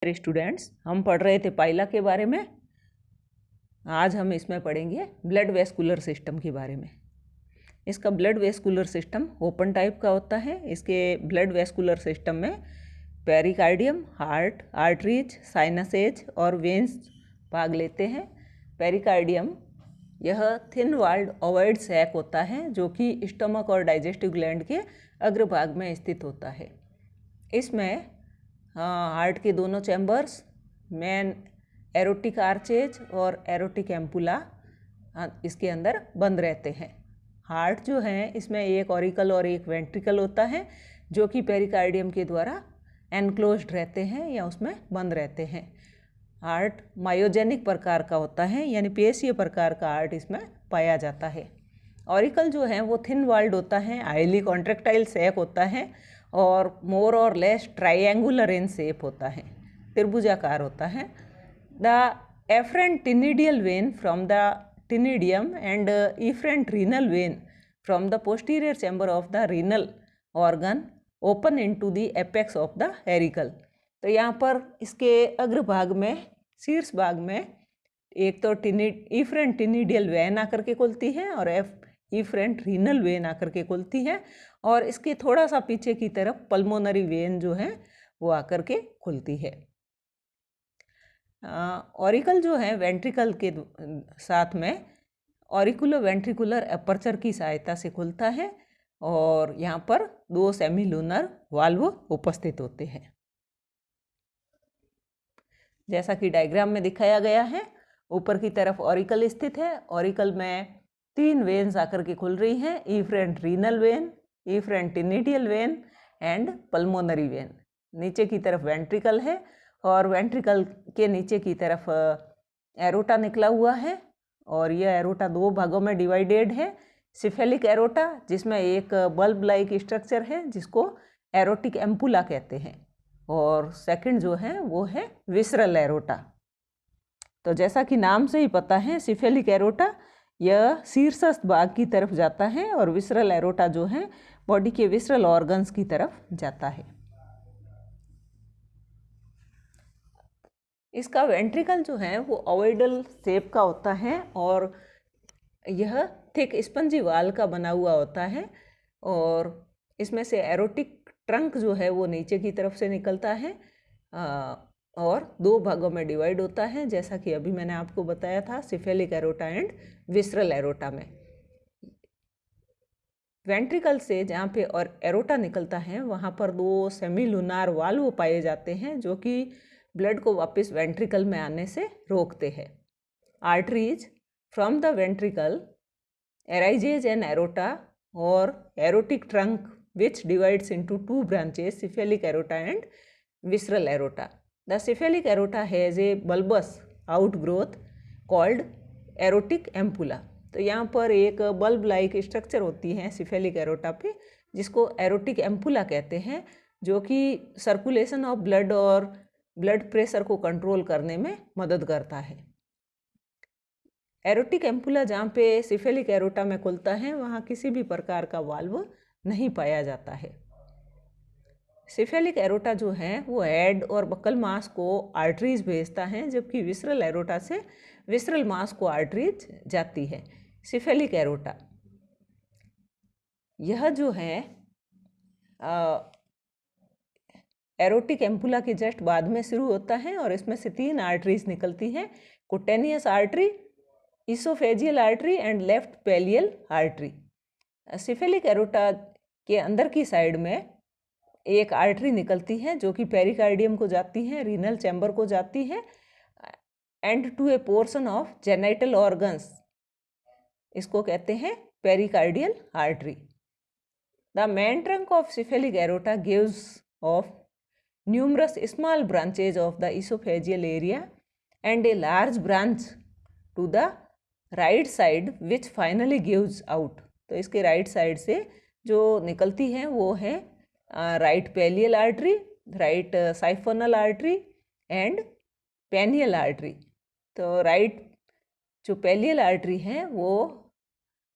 मेरे स्टूडेंट्स, हम पढ़ रहे थे पाइला के बारे में। आज हम इसमें पढ़ेंगे ब्लड वेस्कुलर सिस्टम के बारे में। इसका blood vascular system open type का होता है। इसके ब्लड वेस्कुलर सिस्टम में पेरिकार्डियम, हार्ट, आर्टरीज, साइनसेज और वेन्स भाग लेते हैं। पेरिकार्डियम यह थिन वॉल्ड ओवॉइड सैक होता है जो कि स्टमक और डाइजेस्टिव ग्लैंड के अग्रभाग में स्थित होता है। इसमें हार्ट के दोनों चैम्बर्स, मेन एरोटिक आर्चेज और एरोटिक एम्पुला इसके अंदर बंद रहते हैं। हार्ट जो है इसमें एक ऑरिकल और एक वेंट्रिकल होता है जो कि पेरिकार्डियम के द्वारा एनक्लोज्ड रहते हैं या उसमें बंद रहते हैं। हार्ट मायोजेनिक प्रकार का होता है, यानी पेशीय प्रकार का हार्ट इसमें पाया जाता है। ऑरिकल जो है वो थिन वॉल्ड होता है, हाईली कॉन्ट्रेक्टाइल सैक होता है और मोर और लेस ट्राइएंगुलर इन शेप होता है, त्रिभुजाकार होता है। The afferent ctenidial vein from the ctenidium and efferent renal vein from the posterior chamber of the renal organ open into the apex of the auricle. तो यहाँ पर इसके अग्रभाग में, शीर्ष भाग में एक तो इफरेंट टिनिडियल वेन आकर के खुलती है और इफरेंट रीनल वेन आकर के खुलती है, और इसके थोड़ा सा पीछे की तरफ पल्मोनरी वेन जो है वो आकर के खुलती है। ऑरिकल जो है वेंट्रिकल के साथ में ऑरिकुलो वेंट्रिकुलर अपर्चर की सहायता से खुलता है और यहाँ पर दो सेमीलूनर वाल्व उपस्थित होते हैं, जैसा कि डायग्राम में दिखाया गया है। ऊपर की तरफ ऑरिकल स्थित है। ऑरिकल में 3 वेन्स आकर के खुल रही हैं, efferent renal vein, efferent ctenidial vein and pulmonary vein. नीचे की तरफ वेंट्रिकल है और वेंट्रिकल के नीचे की तरफ एरोटा निकला हुआ है, और यह एरोटा 2 भागों में डिवाइडेड है। सिफेलिक एरोटा, जिसमें एक बल्ब लाइक स्ट्रक्चर है जिसको एरोटिक एम्पुला कहते हैं, और सेकंड जो है वो है विसरल एरोटा। तो जैसा कि नाम से ही पता है, सिफेलिक एरोटा यह शीर्षस्थ भाग की तरफ जाता है और विसरल एरोटा जो है बॉडी के विसरल ऑर्गन्स की तरफ जाता है। इसका वेंट्रिकल जो है वो ओवॉइडल शेप का होता है और यह थिक स्पंजी वाल का बना हुआ होता है, और इसमें से एरोटिक ट्रंक जो है वो नीचे की तरफ से निकलता है और 2 भागों में डिवाइड होता है, जैसा कि अभी मैंने आपको बताया था cephalic aorta and visceral aorta में। वेंट्रिकल से जहाँ पे और एरोटा निकलता है वहाँ पर 2 सेमीलूनार वाल्व पाए जाते हैं जो कि ब्लड को वापस वेंट्रिकल में आने से रोकते हैं। Arteries from the ventricle arises an aorta or aortic trunk which divides into 2 branches, cephalic aorta and visceral aorta. The cephalic aorta has a bulbous outgrowth called aortic ampulla. तो यहाँ पर एक बल्ब लाइक स्ट्रक्चर होती है cephalic aorta पे, जिसको erotic ampulla कहते हैं, जो कि सर्कुलेशन ऑफ ब्लड और ब्लड प्रेशर को कंट्रोल करने में मदद करता है। एरोटिक एम्पुला जहाँ पे सिफेलिक एरोटा में खुलता है वहाँ किसी भी प्रकार का वाल्व नहीं पाया जाता है। सिफेलिक एरोटा जो है वो हेड और बकल मास को आर्टरीज भेजता है, जबकि विसरल एरोटा से विसरल मास को आर्टरीज जाती है। सिफेलिक एरोटा यह जो है एरोटिक एम्पुला के जस्ट बाद में शुरू होता है और इसमें से 3 आर्टरीज निकलती हैं, cutaneous artery, oesophageal artery and left pallial artery. Cephalic aorta के अंदर की साइड में एक आर्टरी निकलती है जो कि पेरिकार्डियम को जाती है, रीनल चैम्बर को जाती है and to a portion of genital organs, इसको कहते हैं pericardial artery. The main trunk of cephalic aorta gives off numerous small branches of the esophageal area and a large branch to the right side which finally gives out। तो इसके right side से जो निकलती है वो है right pallial artery, right siphonal artery and penial artery. तो right जो पेलियल आर्टरी है वो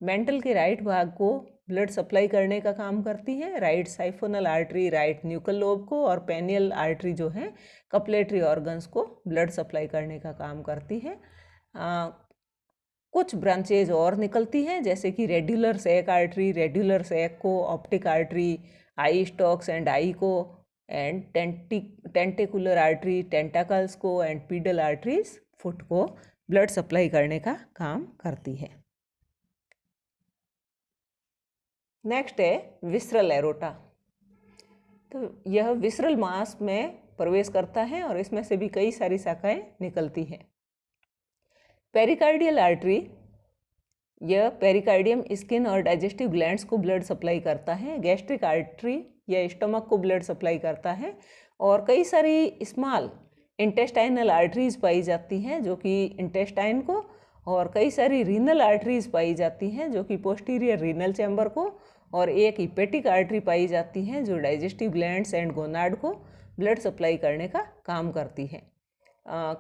मेंटल के राइट भाग को ब्लड सप्लाई करने का काम करती है, right siphonal artery right nuchal lobe को, और पेनियल आर्टरी जो है कपलेटरी ऑर्गन्स को ब्लड सप्लाई करने का काम करती है। कुछ ब्रांचेज और निकलती हैं, जैसे कि रेड्यूलर सैक आर्टरी, रेड्यूलर सैक को, optic artery, I stocks and I को, एंड टेंटिकुलर आर्टरी टेंटाकल्स को, एंड पीडल आर्टरीज फुट को ब्लड सप्लाई करने का काम करती है। नेक्स्ट है विसरल एरोटा। तो यह विसरल मास में प्रवेश करता है और इसमें से भी कई सारी शाखाएं निकलती हैं। पेरिकार्डियल आर्टरी, यह पेरिकार्डियम, स्किन और डाइजेस्टिव ग्लैंड्स को ब्लड सप्लाई करता है। गैस्ट्रिक आर्टरी यह स्टमक को ब्लड सप्लाई करता है। और कई सारी स्मॉल इंटेस्टाइनल आर्टरीज पाई जाती हैं जो कि इंटेस्टाइन को, और कई सारी रीनल आर्टरीज पाई जाती हैं जो कि पोस्टीरियर रीनल चैम्बर को, और एक हिपेटिक आर्टरी पाई जाती हैं जो डाइजेस्टिव ग्लैंड्स एंड गोनाड को ब्लड सप्लाई करने का काम करती है।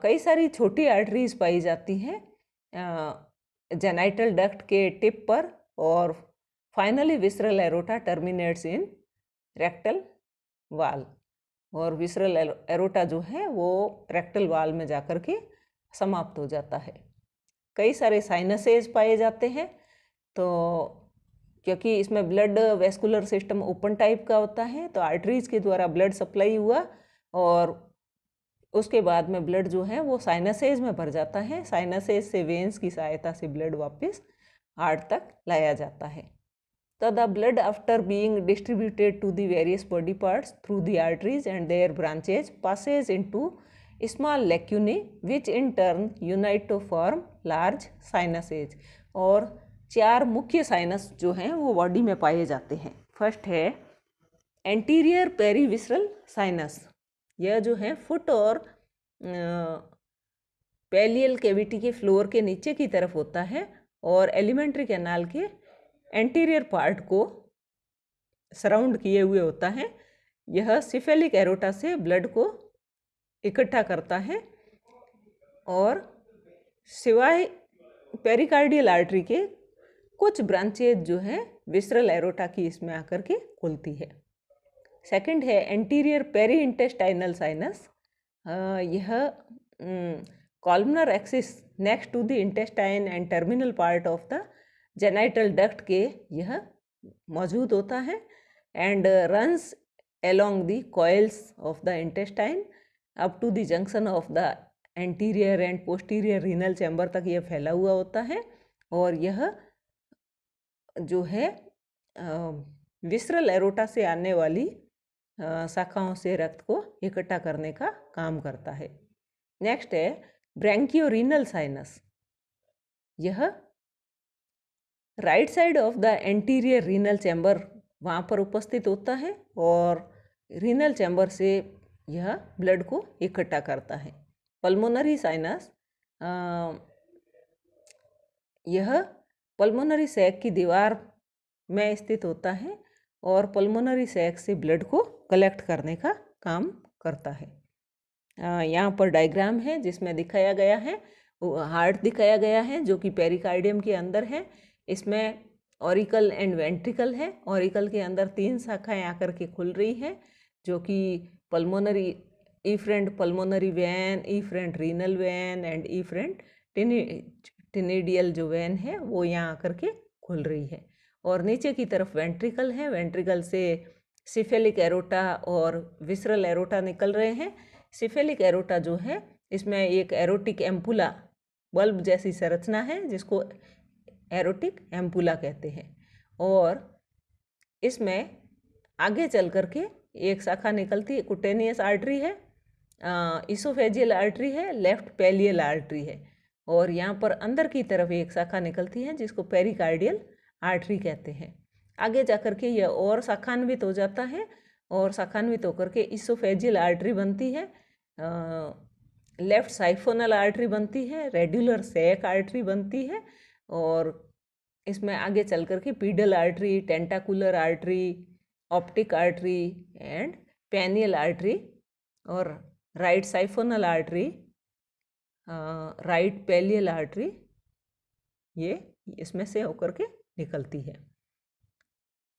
कई सारी छोटी आर्टरीज पाई जाती हैं जेनाइटल डक्ट के टिप पर, और finally visceral aorta terminates in rectal वाल, और विसरल एरोटा जो है वो रेक्टल वाल में जाकर के समाप्त हो जाता है। कई सारे साइनसेज पाए जाते हैं, तो क्योंकि इसमें blood vascular system open type का होता है, तो आर्टरीज के द्वारा ब्लड सप्लाई हुआ और उसके बाद में ब्लड जो है वो साइनसेज में भर जाता है। साइनसेज से वेन्स की सहायता से ब्लड वापस हार्ट तक लाया जाता है। तो the blood after being distributed to the various body parts through the arteries and their branches passes into small lacunae which in turn unite to form large sinuses. और 4 मुख्य साइनस जो हैं वो बॉडी में पाए जाते हैं। फर्स्ट है एंटीरियर पेरीविसरल साइनस, यह जो है फुट और पेलियल कैविटी के फ्लोर के नीचे की तरफ होता है और एलिमेंट्री कैनाल के एंटीरियर पार्ट को सराउंड किए हुए होता है। यह सिफेलिक एरोटा से ब्लड को इकट्ठा करता है और सिवाय पेरिकार्डियल आर्टरी के कुछ ब्रांचेज जो है विसरल एरोटा की इसमें आकर के खुलती है। सेकंड है एंटीरियर पेरी इंटेस्टाइनल साइनस, यह columnar axis next to the intestine and terminal part of the genital duct के यह मौजूद होता है and runs along the coils of the intestine up to the junction of the anterior and posterior renal chamber तक यह फैला हुआ होता है और यह जो है विसरल एरोटा से आने वाली शाखाओं से रक्त को इकट्ठा करने का काम करता है। नेक्स्ट है ब्रैंकियोरीनल साइनस, यह right side of the anterior renal chamber वहाँ पर उपस्थित होता है और रीनल चैम्बर से यह ब्लड को इकट्ठा करता है। पल्मोनरी साइनस, यह पल्मोनरी सैक की दीवार में स्थित होता है और पल्मोनरी सैक से ब्लड को कलेक्ट करने का काम करता है। यहाँ पर डायग्राम है जिसमें दिखाया गया है, हार्ट दिखाया गया है जो कि पेरिकार्डियम के अंदर है। इसमें ऑरिकल एंड वेंट्रिकल है। ऑरिकल के अंदर 3 शाखाएं आकर के खुल रही हैं जो कि pulmonary efferent pulmonary vein, efferent renal vein and efferent ctenidial जो वैन है वो यहाँ आकर के खुल रही है। और नीचे की तरफ वेंट्रिकल है, वेंट्रिकल से सिफेलिक एरोटा और विसरल एरोटा निकल रहे हैं। सिफेलिक एरोटा जो है इसमें एक एरोटिक एम्पुला बल्ब जैसी संरचना है जिसको एरोटिक एम्पुला कहते हैं और इसमें आगे चल करके एक शाखा निकलती है, कुटेनियस आर्टरी है, इसोफेजियल आर्टरी है, लेफ्ट पेलियल आर्टरी है और यहाँ पर अंदर की तरफ एक शाखा निकलती है जिसको पेरिकार्डियल आर्टरी कहते हैं। आगे जाकर के यह और शाखान्वित हो जाता है और शाखान्वित होकर के इसोफेजियल आर्टरी बनती है, लेफ्ट साइफोनल आर्टरी बनती है, रेड्यूलर सैक आर्टरी बनती है और इसमें आगे चल करके pedal artery, tentacular artery, optic artery and penial artery और right siphonal artery, right pallial artery ये इसमें से होकर के निकलती है।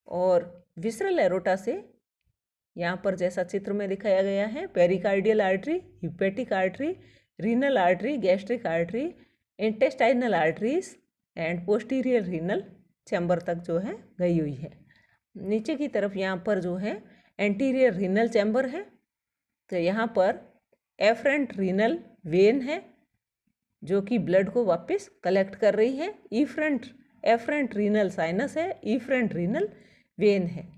और विसरल एरोटा से यहाँ पर जैसा चित्र में दिखाया गया है pericardial artery, hepatic artery, renal artery, gastric artery, intestinal arteries and posterior renal chamber तक जो है गई हुई है। नीचे की तरफ यहाँ पर जो है एंटीरियर रीनल चैम्बर है। तो यहाँ पर एफरेंट रीनल वेन है जो कि ब्लड को वापस कलेक्ट कर रही है। एफरेंट रीनल साइनस है, इफरेंट रीनल वेन है।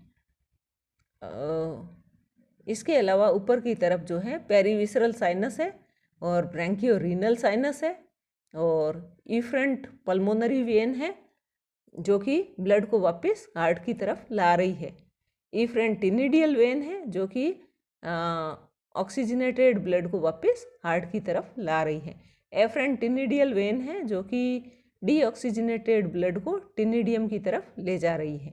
इसके अलावा ऊपर की तरफ जो है पेरीविसरल साइनस है और ब्रैंकियो रीनल साइनस है और इफरेंट पल्मोनरी वेन है जो कि ब्लड को वापस हार्ट की तरफ ला रही है। इफरेंट टिनिडियल वेन है जो कि ऑक्सीजनेटेड ब्लड को वापस हार्ट की तरफ ला रही है। एफरेंट टिनिडियल वेन है जो कि डीऑक्सीजनेटेड ब्लड को टिनिडियम की तरफ ले जा रही है।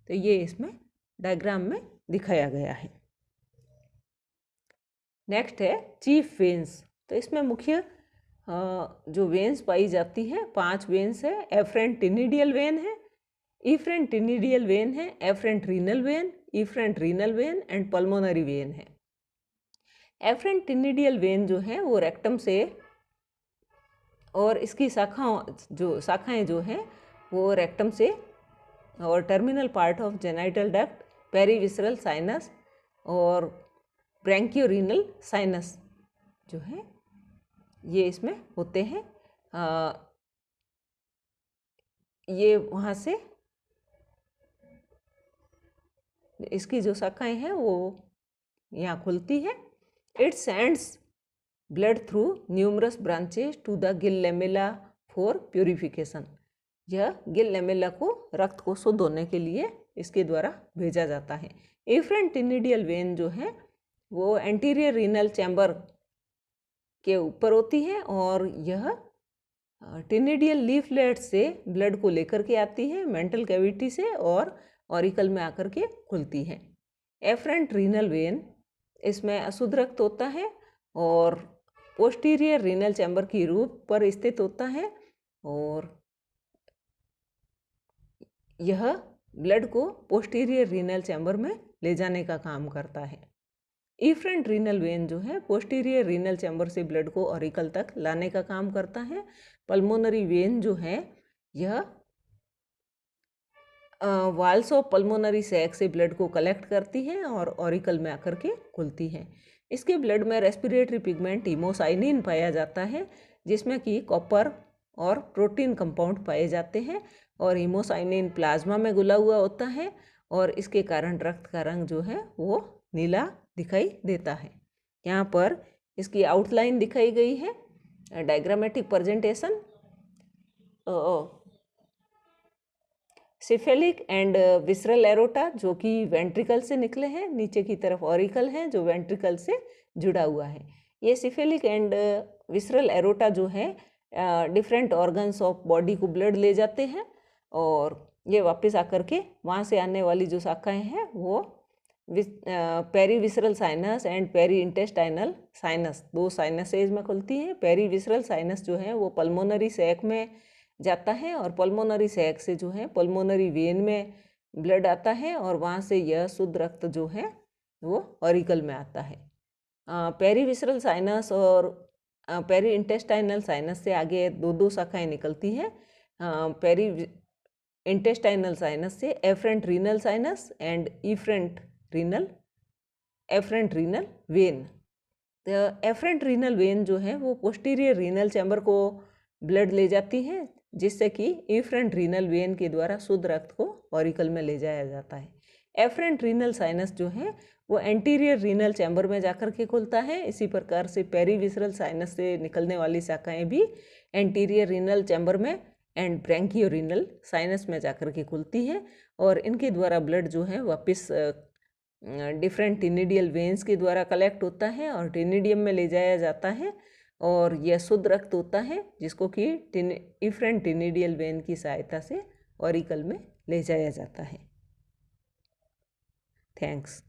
तो ये इसमें डायग्राम में दिखाया गया है। नेक्स्ट है चीफ वेन्स। तो इसमें मुख्य जो वेन्स पाई जाती है 5 वेन्स है। एफरेंट टिनिडियल वेन है, इफरेंट टिनिडियल वेन है, afferent renal vein, efferent renal vein and pulmonary vein है। एफरेंट टिनिडियल वेन जो है वो रेक्टम से और इसकी शाखाएं जो हैं वो रेक्टम से और terminal part of genital duct, perivisceral sinus और ब्रैंकियोरीनल साइनस जो है ये इसमें होते हैं। ये वहाँ से इसकी जो शाखाएं हैं वो यहाँ खुलती है। It sends blood through numerous branches to the gill lamellae for purification. यह गिल लेमेला को रक्त को शुद्ध होने के लिए इसके द्वारा भेजा जाता है। इफरेंट टिनिडियल वेन जो है वो एंटीरियर रीनल चैम्बर के ऊपर होती है और यह टिनिडियल लीफलेट से ब्लड को लेकर के आती है मेंटल कैविटी से और ऑरिकल में आकर के खुलती है। एफरेंट रीनल वेन इसमें अशुद्ध रक्त होता है और पोस्टीरियर रीनल चैम्बर की रूप पर स्थित होता है और यह ब्लड को पोस्टीरियर रीनल चैम्बर में ले जाने का काम करता है। इफरेंट रीनल वेन जो है पोस्टीरियर रीनल चैम्बर से ब्लड को ऑरिकल तक लाने का काम करता है। पल्मोनरी वेन जो है यह वाल्स ऑफ पल्मोनरी सैक से ब्लड को कलेक्ट करती है और ऑरिकल में आकर के खुलती है। इसके ब्लड में रेस्पिरेटरी पिगमेंट हीमोसाइनिन पाया जाता है जिसमें कि कॉपर और प्रोटीन कंपाउंड पाए जाते हैं और हीमोसाइनिन प्लाज्मा में घुला हुआ होता है और इसके कारण रक्त का रंग जो है वो नीला दिखाई देता है। यहाँ पर इसकी आउटलाइन दिखाई गई है, diagrammatic presentation. Cephalic and visceral aorta जो कि वेंट्रिकल से निकले हैं, नीचे की तरफ ऑरिकल है जो वेंट्रिकल से जुड़ा हुआ है। ये सिफेलिक एंड विसरल एरोटा जो है डिफरेंट ऑर्गन्स ऑफ बॉडी को ब्लड ले जाते हैं और ये वापस आकर के वहाँ से आने वाली जो शाखाएं हैं वो perivisceral sinus and peri intestinal sinus, 2 sinuses में खुलती हैं। पेरीविसरल साइनस जो है वो पल्मोनरी सैक में जाता है और पल्मोनरी सैक से जो है पल्मोनरी वेन में ब्लड आता है और वहाँ से यह शुद्ध रक्त जो है वो ऑरिकल में आता है। पेरीविसरल साइनस और पेरी इंटेस्टाइनल साइनस से आगे 2 शाखाएं निकलती हैं। पेरी इंटेस्टाइनल साइनस से afferent renal sinus and afferent renal vein. तो एफरेंट रीनल वेन जो है वो पोस्टीरियर रीनल चैम्बर को ब्लड ले जाती है जिससे कि एफरेंट रीनल वेन के द्वारा शुद्ध रक्त को ऑरिकल में ले जाया जाता है। एफरेंट रीनल साइनस जो है वो एंटीरियर रीनल चैम्बर में जाकर के खुलता है। इसी प्रकार से पेरीविसरल साइनस से निकलने वाली शाखाएं भी एंटीरियर रीनल चैम्बर में एंड ब्रैंकियोरीनल साइनस में जाकर के खुलती है और इनके द्वारा ब्लड जो है वापस डिफरेंट टिनिडियल वेन्स के द्वारा कलेक्ट होता है और टिनिडियम में ले जाया जाता है और यह शुद्ध रक्त होता है जिसको कि डिफरेंट टिनिडियल वेन की सहायता से ऑरिकल में ले जाया जाता है। थैंक्स।